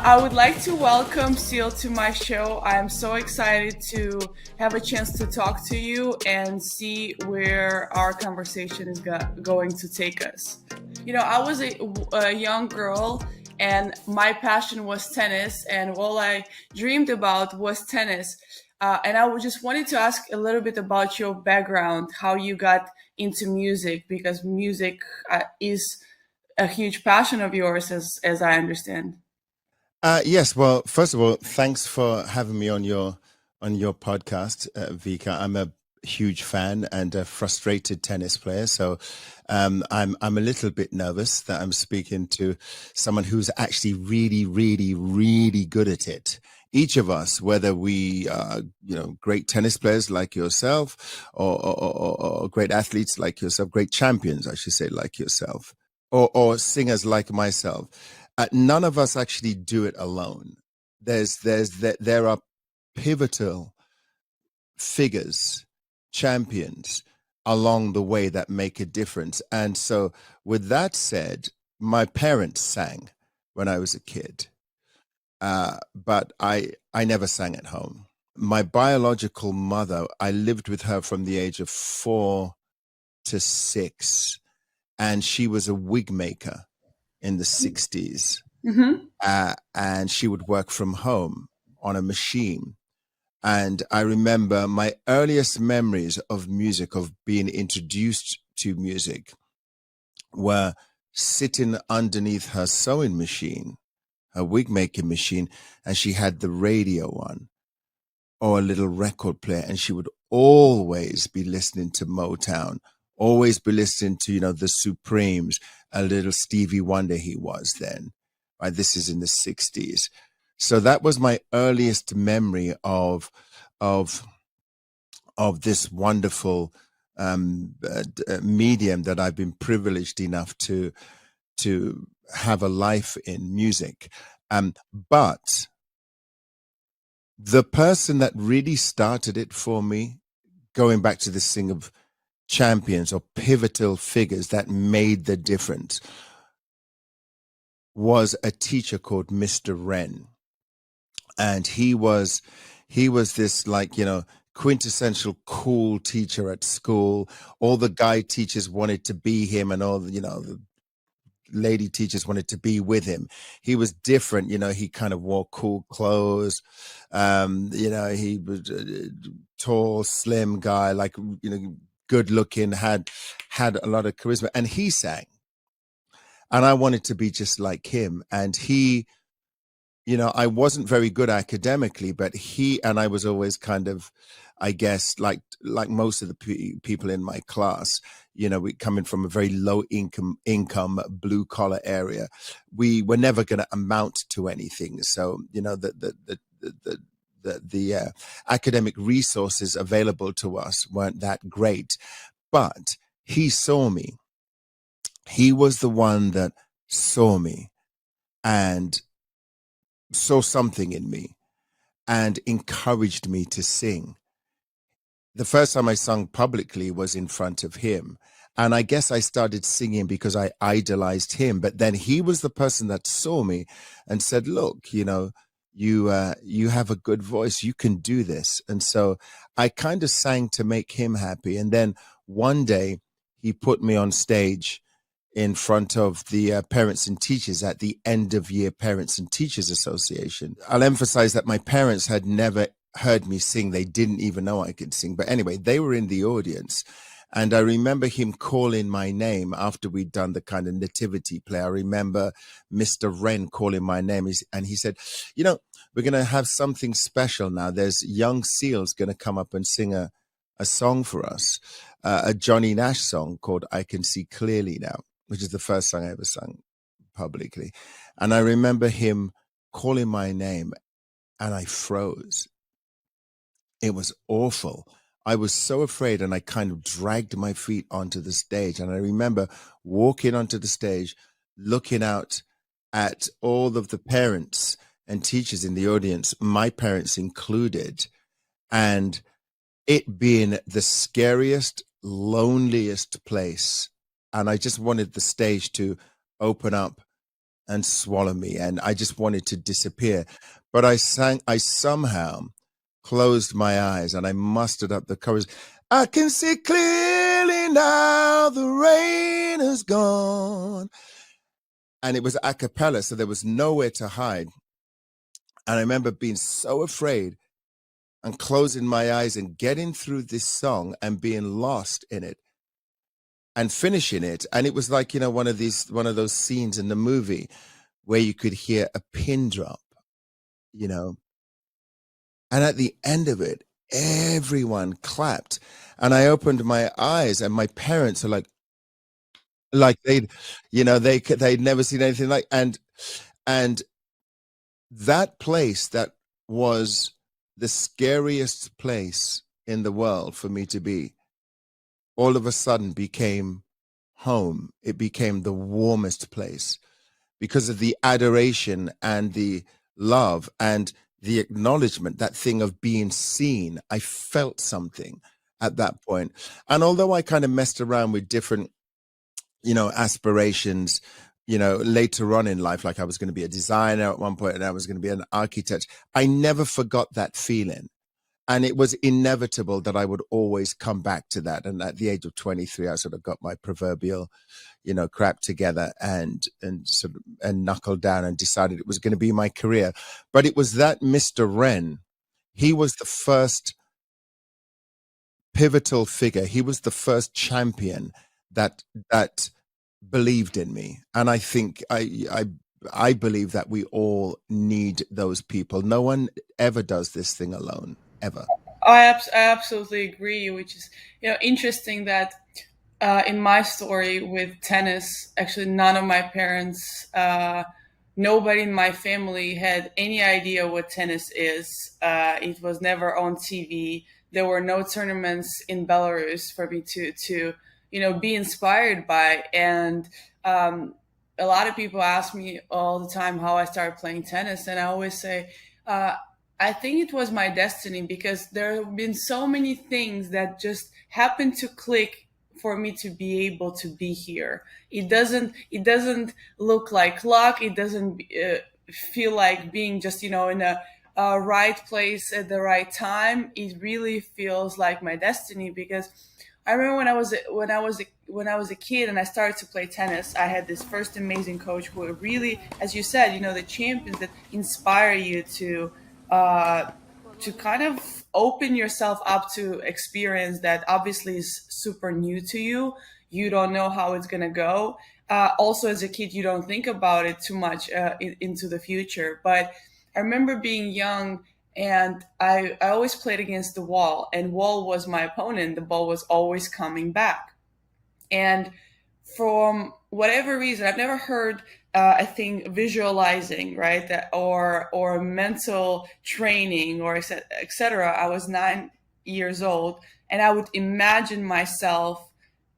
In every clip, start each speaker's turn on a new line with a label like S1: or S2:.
S1: I would like to welcome Seal to my show. I'm so excited to have a chance to talk to you and see where our conversation is going to take us. I was a young girl and my passion was tennis, and all I dreamed about was tennis. And I just wanted to ask a little bit about your background, how you got into music, because music is a huge passion of yours, as I understand.
S2: Yes. Well, first of all, thanks for having me on your podcast, Vika. I'm a huge fan and a frustrated tennis player, so I'm a little bit nervous that I'm speaking to someone who's actually really, really, really good at it. Each of us, whether we are, great tennis players like yourself, or great athletes like yourself, great champions, I should say, like yourself, or singers like myself, none of us actually do it alone. There are pivotal figures, champions along the way that make a difference. And so, with that said, my parents sang when I was a kid, but I never sang at home. My biological mother, I lived with her from the age of 4 to 6, and she was a wig maker in the 60s.
S1: Mm-hmm.
S2: And she would work from home on a machine. And I remember my earliest memories of music, of being introduced to music, were sitting underneath her sewing machine, her wig making machine, and she had the radio on or a little record player, and she would always be listening to Motown, always be listening to, the Supremes, a little Stevie Wonder he was then. Right, this is in the 60s. So that was my earliest memory of this wonderful medium that I've been privileged enough to have a life in, music. But the person that really started it for me, going back to this thing of champions or pivotal figures that made the difference, was a teacher called Mr. Wren. And he was this, like, quintessential cool teacher at school. All the guy teachers wanted to be him, and all the lady teachers wanted to be with him. He was different, he kind of wore cool clothes. He was a tall, slim guy, like, good looking, had a lot of charisma, and he sang. And I wanted to be just like him. And he, I wasn't very good academically, but I was always kind of, I guess, like most of the people in my class, we coming from a very low income blue collar area. We were never going to amount to anything. So, the academic resources available to us weren't that great. But he saw me. He was the one that saw me and saw something in me and encouraged me to sing. The first time I sung publicly was in front of him. And I guess I started singing because I idolized him. But then he was the person that saw me and said, look, you have a good voice. You can do this. And so I kind of sang to make him happy. And then one day he put me on stage in front of the parents and teachers at the end of year Parents and Teachers Association. I'll emphasize that my parents had never heard me sing. They didn't even know I could sing. But anyway, they were in the audience. And I remember him calling my name after we'd done the kind of nativity play. I remember Mr. Wren calling my name. And he said, we're going to have something special now. There's young Seal's going to come up and sing a song for us, a Johnny Nash song called I Can See Clearly Now, which is the first song I ever sung publicly. And I remember him calling my name and I froze. It was awful. I was so afraid, and I kind of dragged my feet onto the stage. And I remember walking onto the stage, looking out at all of the parents and teachers in the audience, my parents included, and it being the scariest, loneliest place. And I just wanted the stage to open up and swallow me, and I just wanted to disappear. But I somehow closed my eyes and I mustered up the courage. I can see clearly now the rain is gone. And it was a cappella, so there was nowhere to hide. And I remember being so afraid and closing my eyes and getting through this song and being lost in it and finishing it. And it was like, one of those scenes in the movie where you could hear a pin drop, you know, and at the end of it, everyone clapped. And I opened my eyes and my parents are like they'd never seen anything like, and that place that was the scariest place in the world for me to be, all of a sudden became home. It became the warmest place because of the adoration and the love and the acknowledgement, that thing of being seen. I felt something at that point. And although I kind of messed around with different, aspirations, later on in life, like I was going to be a designer at one point and I was going to be an architect, I never forgot that feeling. And it was inevitable that I would always come back to that. And at the age of 23, I sort of got my proverbial, crap together and knuckled down and decided it was going to be my career. But it was that Mr. Wren, he was the first pivotal figure. He was the first champion that believed in me. And I think I believe that we all need those people. No one ever does this thing alone, ever.
S1: I absolutely agree, which is interesting that in my story with tennis, actually none of my parents, nobody in my family had any idea what tennis is. It was never on TV. There were no tournaments in Belarus for me to be inspired by. And a lot of people ask me all the time how I started playing tennis, and I always say, I think it was my destiny, because there have been so many things that just happened to click for me to be able to be here. It doesn't look like luck. It doesn't feel like being just in a right place at the right time. It really feels like my destiny, because I remember when I was a kid and I started to play tennis. I had this first amazing coach who really, as you said, the champions that inspire you uh, to kind of open yourself up to experience that obviously is super new to you. You don't know how it's going to go. Also, as a kid, you don't think about it too much into the future. But I remember being young, and I always played against the wall, and wall was my opponent. The ball was always coming back. And from whatever reason, I've never heard I think visualizing, right, or mental training or etc. I was 9 years old, and I would imagine myself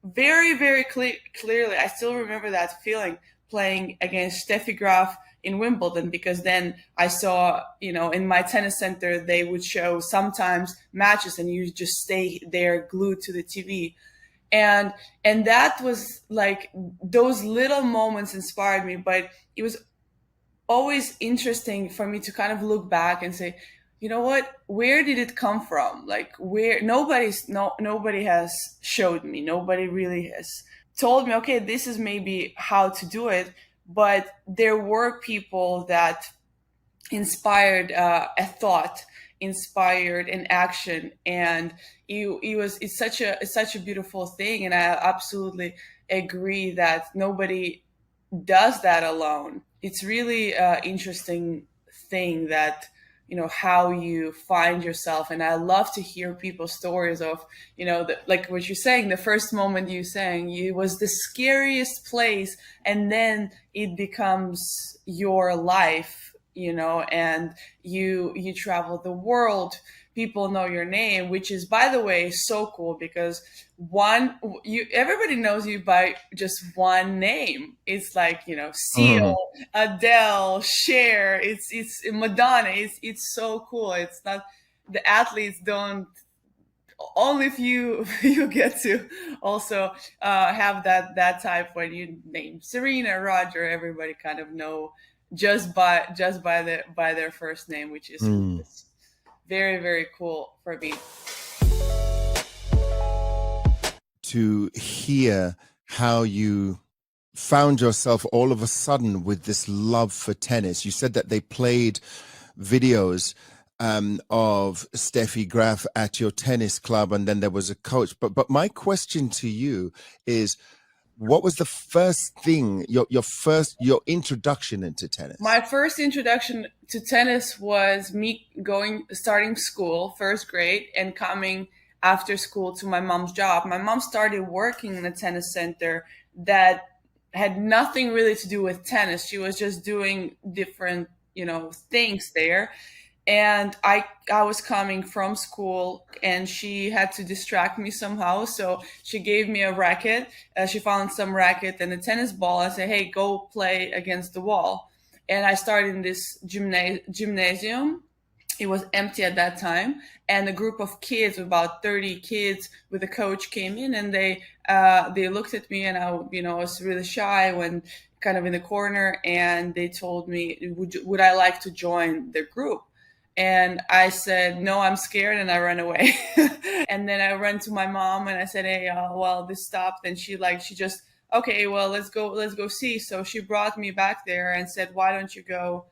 S1: very, very clearly. I still remember that feeling playing against Steffi Graf in Wimbledon, because then I saw, in my tennis center, they would show sometimes matches and you just stay there glued to the TV. And that was like, those little moments inspired me. But it was always interesting for me to kind of look back and say, you know what, where did it come from? Like, where nobody has showed me, nobody really has told me, okay, this is maybe how to do it. But there were people that inspired a thought, inspired an action, and it's such a beautiful thing. And I absolutely agree that nobody does that alone. It's really interesting thing that how you find yourself. And I love to hear people's stories of like what you're saying, the first moment you saying it was the scariest place, and then it becomes your life, and you travel the world. People know your name, which is, by the way, so cool, because everybody knows you by just one name. It's like,
S2: Mhm.
S1: Seal, Adele, Cher, it's Madonna. It's so cool. It's not, the athletes don't only if you you get to also have that type. When you name Serena, Roger, everybody kind of know just by their first name, which is
S2: Mm.
S1: very, very cool for me.
S2: To hear how you found yourself all of a sudden with this love for tennis. You said that they played videos of Steffi Graf at your tennis club, and then there was a coach. But my question to you is, what was the first thing, your introduction into tennis?
S1: My first introduction to tennis was me starting school, first grade, and coming after school to my mom's job. My mom started working in a tennis center that had nothing really to do with tennis. She was just doing different, things there. And I was coming from school, and she had to distract me somehow, so she gave me a racket. She found some racket and a tennis ball. I said, hey, go play against the wall. And I started in this gymnasium. It was empty at that time, and a group of kids, about 30 kids with a coach, came in, and they looked at me, and I was really shy, when kind of in the corner, and they told me, would I like to join their group? And I said, no, I'm scared, and I ran away. And then I ran to my mom, and I said, hey, well, this stopped. And she just, okay, well, let's go see. So she brought me back there and said, why don't you go,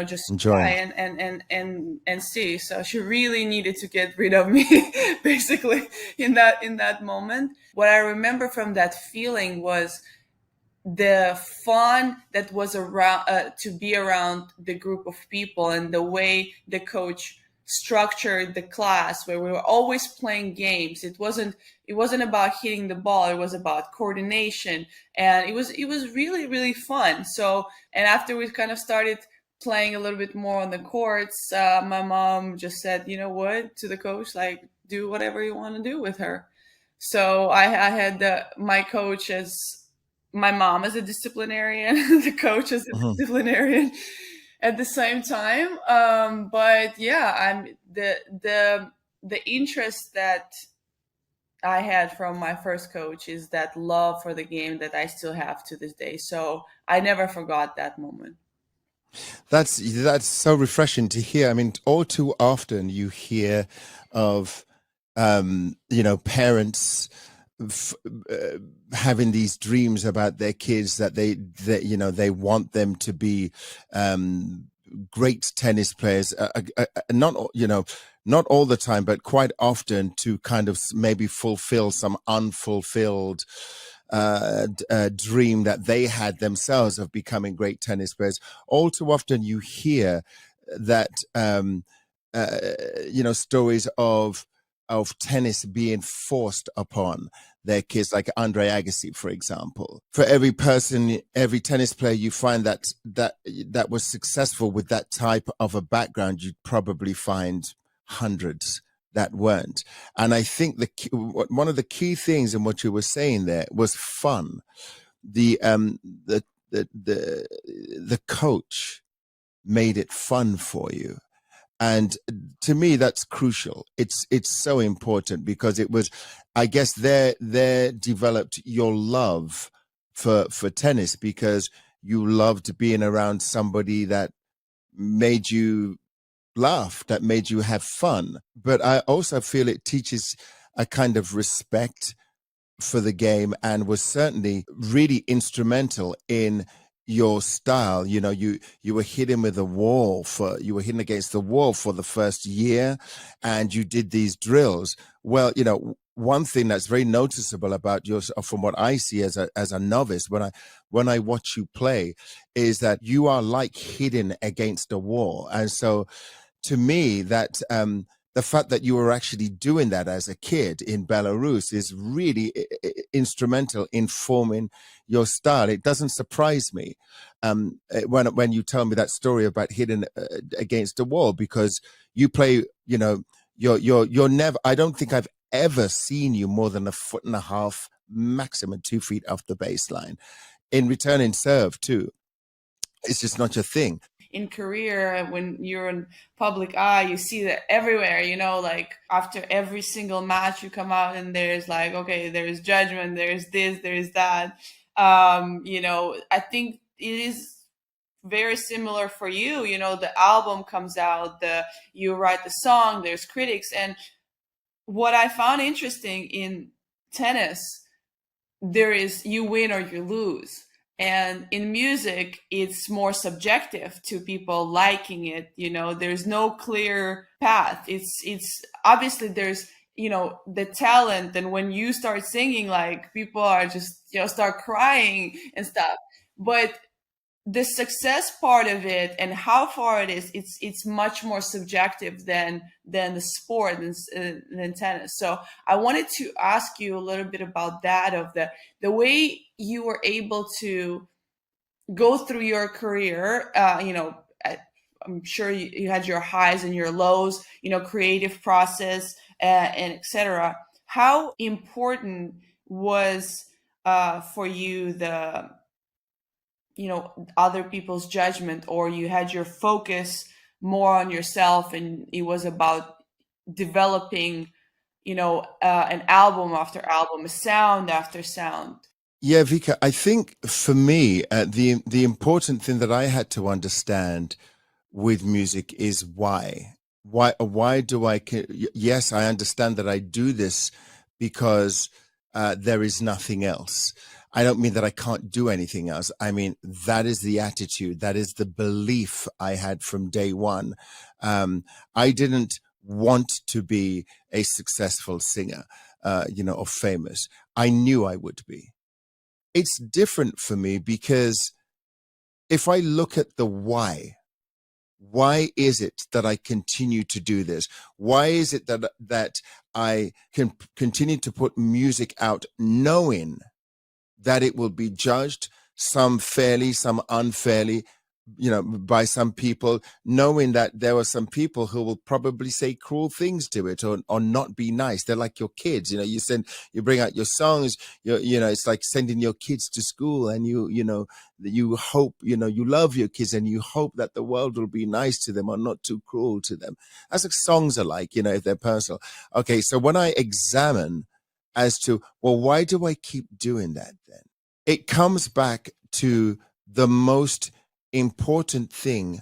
S1: just try
S2: Join.
S1: and see. So she really needed to get rid of me, basically, in that moment. What I remember from that feeling was the fun that was around, to be around the group of people, and the way the coach structured the class, where we were always playing games. It wasn't about hitting the ball, it was about coordination, and it was really, really fun. So, and after we kind of started playing a little bit more on the courts, my mom just said, you know what, to the coach, like, do whatever you want to do with her. So I had my coach as my mom as a disciplinarian, the coach as a
S2: Mhm.
S1: disciplinarian at the same time. But yeah, I'm the interest that I had from my first coach is that love for the game that I still have to this day. So I never forgot that moment.
S2: That's so refreshing to hear. I mean, all too often you hear of parents f- uh, having these dreams about their kids, that they want them to be great tennis players. Not all the time, but quite often, to kind of maybe fulfill some unfulfilled dream that they had themselves of becoming great tennis players. All too often, you hear that uh, stories of tennis being forced upon their kids, like Andre Agassi, for example. For every person, every tennis player you find that was successful with that type of a background, you'd probably find hundreds that weren't. And I think one of the key things in what you were saying there was fun. The coach made it fun for you, and to me that's crucial. It's so important, because it was, I guess, there developed your love for tennis, because you loved being around somebody that made you laugh, that made you have fun. But I also feel it teaches a kind of respect for the game, and was certainly really instrumental in your style. You were hitting with a wall for you were hitting against the wall for the first year, and you did these drills. Well, one thing that's very noticeable about yours, from what I see as a novice, when I watch you play, is that you are like hitting against a wall. And so, to me, that the fact that you were actually doing that as a kid in Belarus is really instrumental in forming your style. It doesn't surprise me when you tell me that story about hitting against a wall, because you play, you're never. I don't think I've ever seen you more than 1.5 feet, maximum 2 feet off the baseline. In returning serve too, it's just not your thing.
S1: in career, and when you're in public eye, you see that everywhere, like after every single match you come out and there's like, okay, there's judgment, there's this, there's that. I think it is very similar for you. The album comes out, you write the song, there's critics. And what I found interesting in tennis, there is you win or you lose. And in music, it's more subjective to people liking it. There's no clear path. It's obviously there's the talent, and when you start singing, like people are just start crying and stuff. But the success part of it and how far it is, it's much more subjective than the sport, than tennis. So I wanted to ask you a little bit about that, of the way you were able to go through your career. I'm sure you had your highs and your lows, creative process, and etc. How important was for you the other people's judgment, or you had your focus more on yourself and it was about developing an album after album, a sound after sound?
S2: Yeah, Vika, I think for me, the important thing that I had to understand with music is why. Why do I? Yes, I understand that I do this because there is nothing else. I don't mean that I can't do anything else. I mean, that is the attitude. That is the belief I had from day one. I didn't want to be a successful singer, or famous. I knew I would be. It's different for me because if I look at the why is it that I continue to do this? Why is it that I can continue to put music out knowing that it will be judged, some fairly, some unfairly, by some people, knowing that there are some people who will probably say cruel things to it, or not be nice. They're like your kids. You bring out your songs, it's like sending your kids to school, and you hope, you love your kids and you hope that the world will be nice to them or not too cruel to them. That's what songs are like, if they're personal. Okay, so when I examine as to, well, why do I keep doing that then? It comes back to the most important thing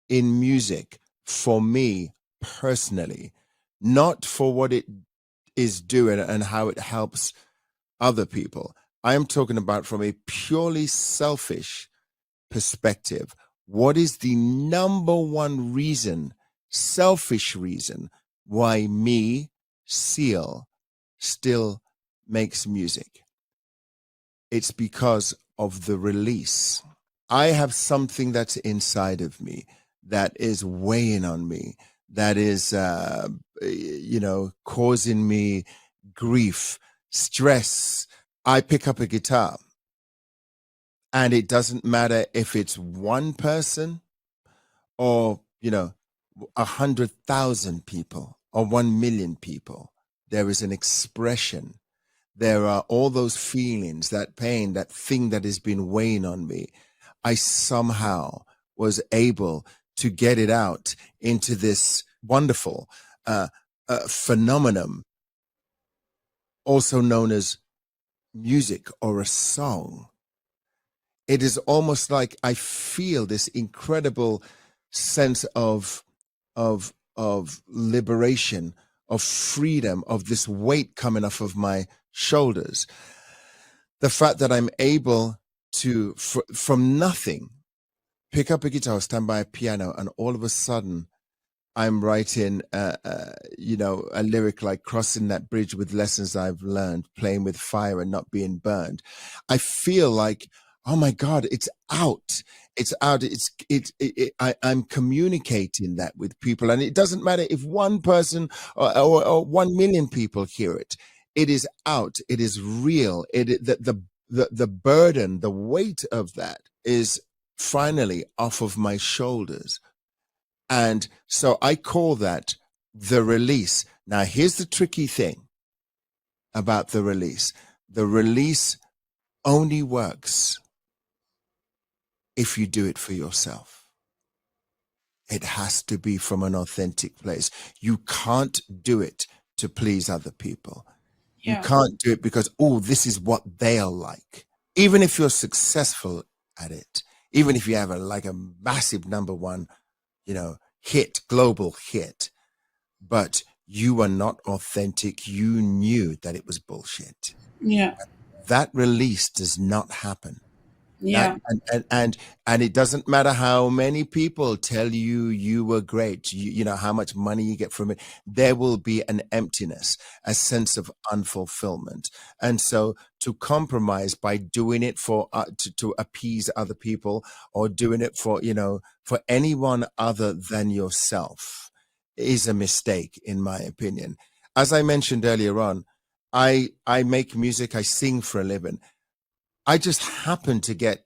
S2: in music for me personally, not for what it is doing and how it helps other people. I am talking about from a purely selfish perspective. What is the number one reason, selfish reason, why me, Seal, still makes music? It's because of the release. I have something that's inside of me that is weighing on me, that is, causing me grief, stress. I pick up a guitar, and it doesn't matter if it's one person or, 100,000 people or 1 million people. There is an expression. There are all those feelings, that pain, that thing that has been weighing on me. I somehow was able to get it out into this wonderful phenomenon, also known as music or a song. It is almost like I feel this incredible sense of liberation, of freedom, of this weight coming off of my shoulders. The fact that I'm able to, from nothing, pick up a guitar, stand by a piano, and all of a sudden I'm writing, a lyric like "Crossing that bridge with lessons I've learned, playing with fire and not being burned." I feel like, oh my God, it's out. It's out. I'm communicating that with people, and it doesn't matter if one person or 1 million people hear it. It is out. It is real. The burden, the weight of that is finally off of my shoulders. And so I call that the release. Now, here's the tricky thing about the release. The release only works if you do it for yourself. It has to be from an authentic place. You can't do it to please other people. You
S1: Yeah.
S2: can't do it because, oh, this is what they'll like. Even if you're successful at it, even if you have a massive number one, hit, global hit, but you are not authentic. You knew that it was bullshit.
S1: Yeah.
S2: That release does not happen. That
S1: Yeah.
S2: and it doesn't matter how many people tell you you were great, you know how much money you get from it. There will be an emptiness, a sense of unfulfillment, and so to compromise by doing it for to appease other people, or doing it for for anyone other than yourself, is a mistake, in my opinion. As I mentioned earlier on, I make music, I sing for a living. I just happen to get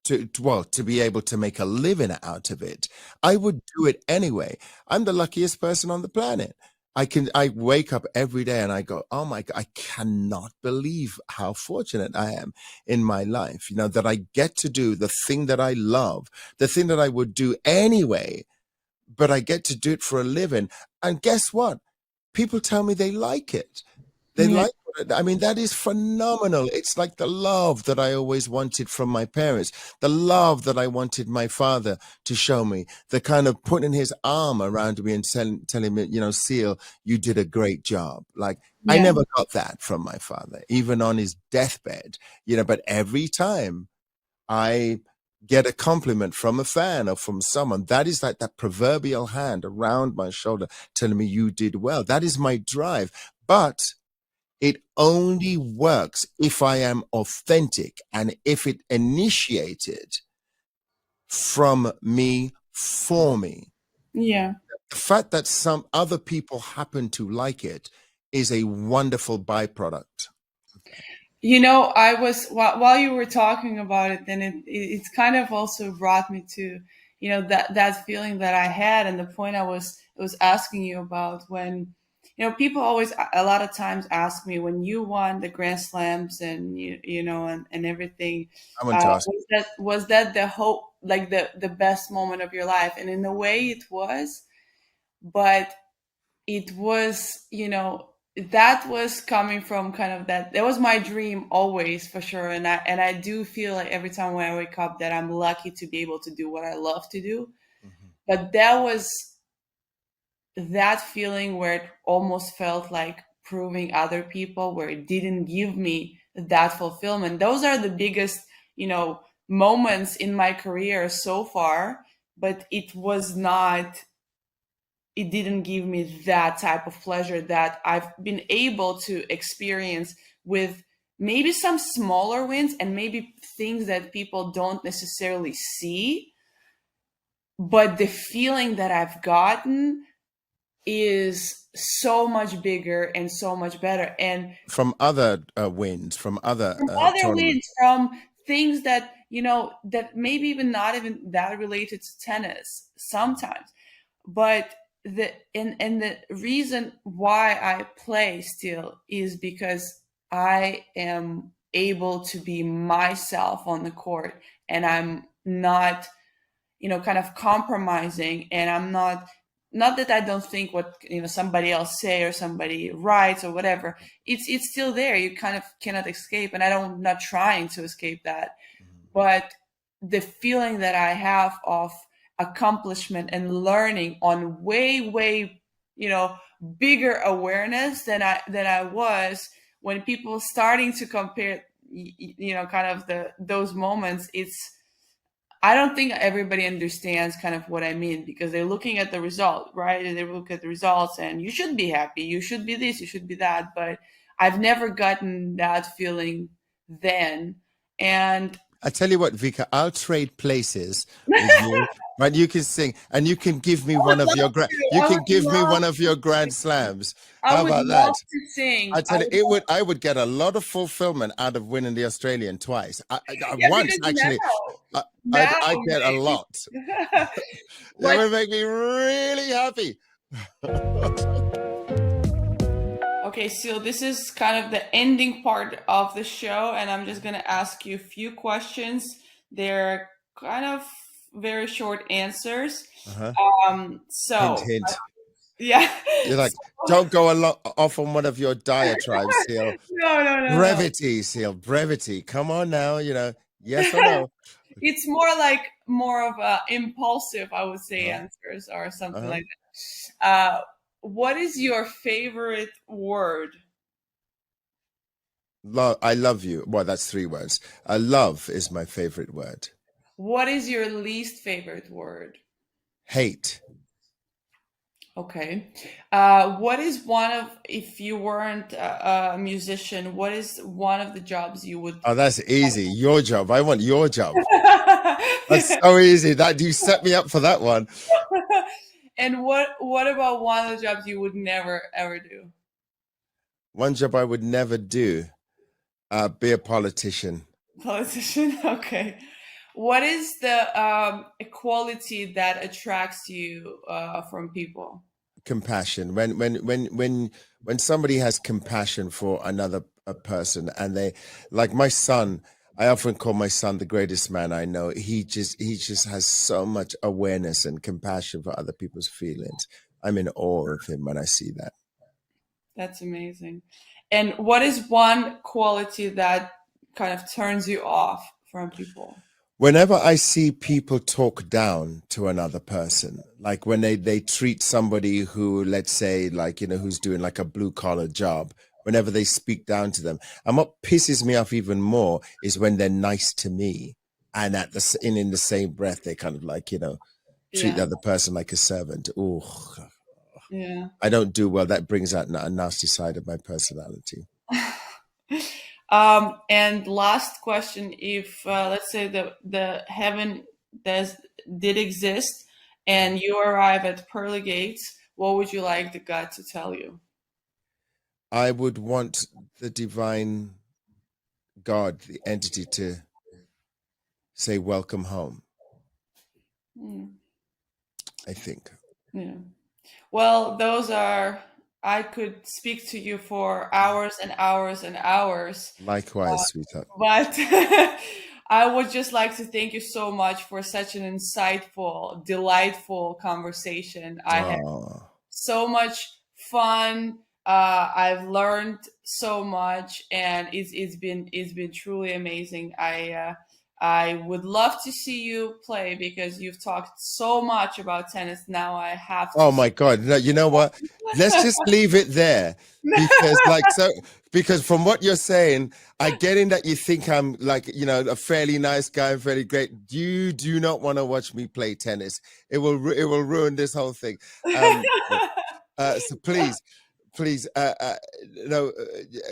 S2: to be able to make a living out of it. I would do it anyway. I'm the luckiest person on the planet. I wake up every day and I go, oh my God, I cannot believe how fortunate I am in my life, that I get to do the thing that I love, the thing that I would do anyway, but I get to do it for a living. And guess what? People tell me they like it. They
S1: Yeah.
S2: like it. I mean, that is phenomenal. It's like the love that I always wanted from my parents, the love that I wanted my father to show me, the kind of putting his arm around me and telling me, Seal, you did a great job. Like, I
S1: Yeah.
S2: never got that from my father, even on his deathbed, but every time I get a compliment from a fan or from someone, that is like that proverbial hand around my shoulder telling me you did well. That is my drive. But it only works if I am authentic and if it initiated from me for me.
S1: Yeah.
S2: The fact that some other people happen to like it is a wonderful byproduct.
S1: I was while you were talking about it, then it's kind of also brought me to, that feeling that I had, and the point I was asking you about when, people always a lot of times ask me when you won the Grand Slams and and everything,
S2: I want to ask,
S1: was that the hope, like the best moment of your life? And in a way it was, but it was, that was coming from kind of that was my dream always, for sure. And I do feel like every time when I wake up that I'm lucky to be able to do what I love to do.
S2: Mhm.
S1: But that was that feeling where it almost felt like proving other people, where it didn't give me that fulfillment. Those are the biggest, moments in my career so far, but it didn't give me that type of pleasure that I've been able to experience with maybe some smaller wins and maybe things that people don't necessarily see. But the feeling that I've gotten is so much bigger and so much better. And
S2: from other wins, from other
S1: from other
S2: tournaments.
S1: wins, from things that, that maybe even not even that related to tennis sometimes. But the reason why I play still is because I am able to be myself on the court, and I'm not, kind of compromising, and I'm not that I don't think what, somebody else say or somebody writes or whatever. It's still there. You kind of cannot escape, and not trying to escape that. But the feeling that I have of accomplishment and learning on way, bigger awareness than I was when people starting to compare, kind of those moments. I don't think everybody understands kind of what I mean, because they're looking at the result, right? And they look at the results and you should be happy, you should be this, you should be that. But I've never gotten that feeling then. And
S2: I tell you what, Vika, I'll trade places with you. Right, you can sing, and you can give me
S1: I would
S2: one of your
S1: love to.
S2: you
S1: I
S2: can
S1: would
S2: give me
S1: love
S2: one of
S1: to
S2: your grand
S1: sing.
S2: slams.
S1: I
S2: How
S1: would
S2: about that?
S1: love to sing.
S2: I
S1: I
S2: tell you,
S1: would love,
S2: I would get a lot of fulfillment out of winning the Australian twice. I
S1: yeah,
S2: once
S1: because
S2: actually,
S1: now
S2: I'd get a lot.
S1: maybe.
S2: That
S1: But
S2: would make me really happy.
S1: okay, so this is kind of the ending part of the show, and I'm just gonna ask you a few questions. They're kind of very short answers.
S2: Uh-huh. Hint,
S1: So
S2: hint.
S1: yeah.
S2: You're like,
S1: So,
S2: don't go off on one of your diatribes, Seal.
S1: no, no, no, no.
S2: Brevity, Seal. Brevity. Come on now. Yes or no?
S1: It's more like more of a impulsive, I would say,
S2: Uh-huh.
S1: answers or something
S2: Uh-huh.
S1: like that. What is your favorite word?
S2: I love you. Well, that's 3 words. Love is my favorite word.
S1: What is your least favorite word?
S2: Hate.
S1: Okay. What is one of, if you weren't a musician, what is one of the jobs you would?
S2: Oh, that's easy. Your job. I want your job. That's so easy. That you set me up for that one.
S1: And what about one of the jobs you would never ever do?
S2: One job I would never do. Be a politician.
S1: Politician. Okay. What is the quality that attracts you from people?
S2: Compassion. When somebody has compassion for another a person, and they, like my son, I often call my son the greatest man I know. He just has so much awareness and compassion for other people's feelings. I'm in awe of him when I see that.
S1: That's amazing. And what is one quality that kind of turns you off from people?
S2: Whenever I see people talk down to another person, like when they treat somebody who, let's say, like, who's doing like a blue collar job, whenever they speak down to them, and what pisses me off even more is when they're nice to me, and in the same breath they kind of like, treat
S1: Yeah.
S2: the other person like a servant. Oh,
S1: Yeah.
S2: I don't do well. That brings out a nasty side of my personality.
S1: And last question: if let's say the heaven does did exist, and you arrive at pearly gates, what would you like the God to tell you?
S2: I would want the divine God, the entity, to say, welcome home,
S1: Hmm.
S2: I think.
S1: Yeah. Well, those are. I could speak to you for hours and hours and hours,
S2: Likewise, sweetheart.
S1: but I would just like to thank you so much for such an insightful, delightful conversation. I had
S2: Oh,
S1: so much fun. I've learned so much, and it's been truly amazing. I would love to see you play because you've talked so much about tennis. Now I have to.
S2: oh my God. No, you know what? Let's just leave it there because, because from what you're saying, I get in that you think I'm like, a fairly nice guy, fairly great. You do not want to watch me play tennis. It will ruin this whole thing. Um, so please, no,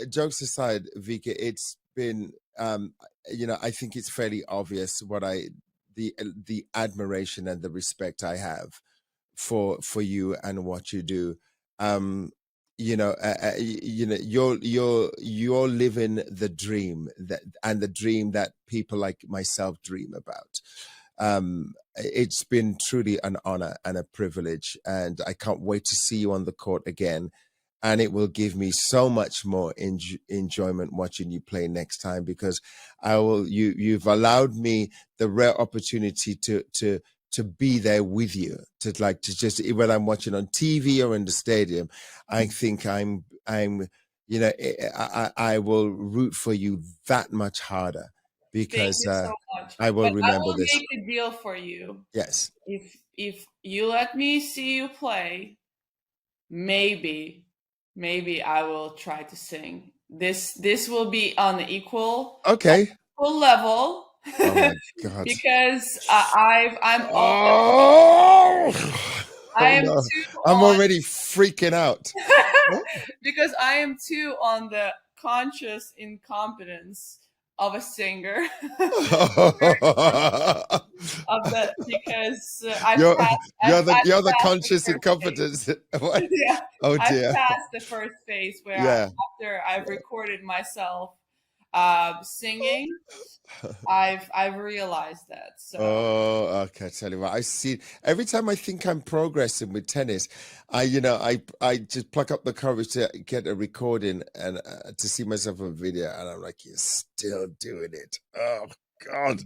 S2: jokes aside, Vika, it's been, I think it's fairly obvious the admiration and the respect I have for you and what you do. Um, you're living the dream, the dream that people like myself dream about. It's been truly an honor and a privilege, and I can't wait to see you on the court again. And it will give me so much more enjoyment watching you play next time, because you've allowed me the rare opportunity to be there with you, to just, whether I'm watching on TV or in the stadium. I think I'm I will root for you that much harder,
S1: Thank
S2: because
S1: you so much.
S2: I will
S1: But I
S2: remember
S1: will
S2: this.
S1: make a deal for you.
S2: Yes.
S1: If you let me see you play, maybe maybe I will try to sing. This will be on the
S2: Okay.
S1: equal level
S2: Oh my God.
S1: because
S2: Oh,
S1: I
S2: oh
S1: am
S2: no.
S1: too
S2: I'm
S1: on
S2: already freaking out.
S1: because I am too on the conscious incompetence of a singer of that because
S2: you're you're the
S1: passed the
S2: conscious
S1: first phase.
S2: incompetence. What?
S1: Yeah,
S2: Oh
S1: I've
S2: dear.
S1: passed the first phase where
S2: Yeah.
S1: after I've recorded myself singing, I've realized that. So
S2: Oh, okay. I tell you what, I see. Every time I think I'm progressing with tennis, I just pluck up the courage to get a recording and to see myself on video, and I'm like, you're still doing it. Oh. God,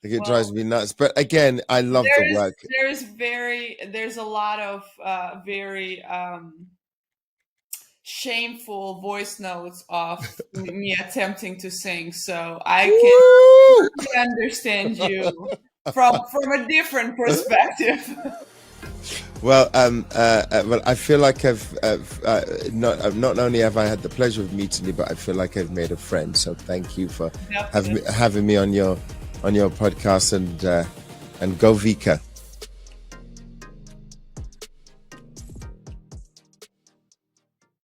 S2: like it drives me nuts. But again, I love the work.
S1: There's a lot of very shameful voice notes of me attempting to sing, so I can understand you from a different perspective.
S2: Well, well, I feel like not only have I had the pleasure of meeting you, but I feel like I've made a friend. So thank you for having me on your podcast, and go Vika.